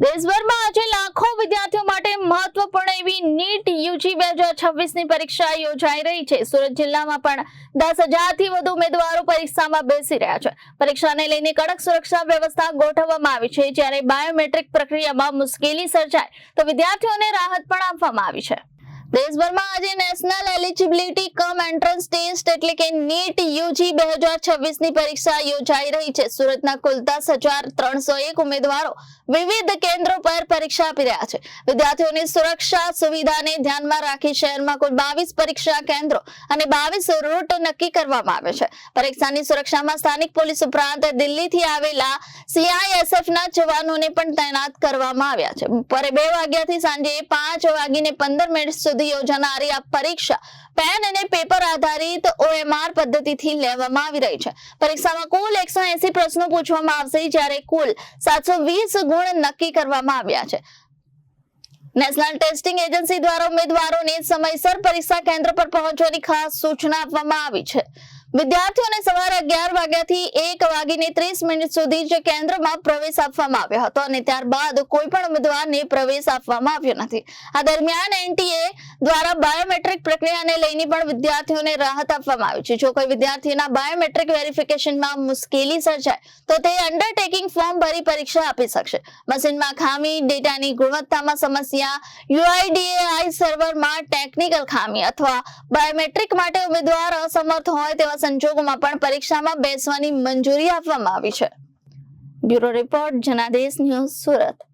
દેશભરમાં આજે લાખો વિદ્યાર્થીઓ માટે મહત્વપૂર્ણ એવી નીટ યુજી 2026ની પરીક્ષા યોજાઈ રહી છે। સુરત જિલ્લામાં પણ 10,000 થી વધુ ઉમેદવારો પરીક્ષામાં બેસી રહ્યા છે। પરીક્ષાને લઈને કડક સુરક્ષા વ્યવસ્થા ગોઠવવામાં આવી છે। જ્યારે બાયોમેટ્રિક પ્રક્રિયામાં મુશ્કેલી સર્જાય તો વિદ્યાર્થીઓને રાહત પણ આપવામાં આવી છે। દેશભરમાં આજે national eligibility cum entrance test એટલે કે નીટ યુજી 2026ની પરીક્ષા યોજાઈ રહી છે। સુરતના કુલ 10,301 ઉમેદવારો વિવિધ કેન્દ્રો પર પરીક્ષા આપી રહ્યા છે। વિદ્યાર્થીઓની સુરક્ષા સુવિધાને ધ્યાનમાં રાખી શહેરમાં કુલ 22 પરીક્ષા કેન્દ્રો અને 22 રૂટ નક્કી કરવામાં આવે છે। પરીક્ષાની સુરક્ષામાં સ્થાનિક પોલીસ ઉપરાંત દિલ્હીથી આવેલા CISFના જવાનોને પણ તૈનાત કરવામાં આવ્યા છે। બપોરે 2 વાગ્યાથી સાંજે 5:15 સુધી યોજાનારી આ પરીક્ષા પેન અને પેપર આધારિત OMR પદ્ધતિથી લેવામાં આવી રહી છે। પરીક્ષામાં કુલ 180 પ્રશ્નો પૂછવામાં આવશે, જ્યારે કુલ 720 ગુણ નક્કી કરવામાં આવ્યા છે। નેશનલ ટેસ્ટિંગ એજન્સી દ્વારા ઉમેદવારોને સમયસર પરીક્ષા કેન્દ્ર પર પહોંચવાની ખાસ સૂચના આપવામાં આવી છે। વિદ્યાર્થીઓને સવારે 11 વાગ્યાથી 1:30 સુધી જ કેન્દ્રમાં પ્રવેશ આપવામાં આવ્યો હતો અને ત્યારબાદ કોઈ પણ ઉમેદવારને પ્રવેશ આપવામાં આવ્યો નથી। આ દરમિયાન NTA દ્વારા બાયોમેટ્રિક પ્રક્રિયાને લઈને પણ વિદ્યાર્થીઓને રાહત આપવામાં આવી છે। જો કોઈ વિદ્યાર્થીના બાયોમેટ્રિક વેરિફિકેશનમાં મુશ્કેલી સર્જાય તો તે અંડરટેકિંગ ફોર્મ ભરી પરીક્ષા આપી શકશે। મશીનમાં ખામી, ડેટાની ગુણવત્તામાં સમસ્યા, UIDAI સર્વરમાં ટેકનિકલ ખામી અથવા બાયોમેટ્રિક માટે ઉમેદવાર અસમર્થ હોય તેવા સંજોગોમાં પણ પરીક્ષામાં બેસવાની મંજૂરી આપવામાં આવી છે। Bureau report, Janadesh news, Surat.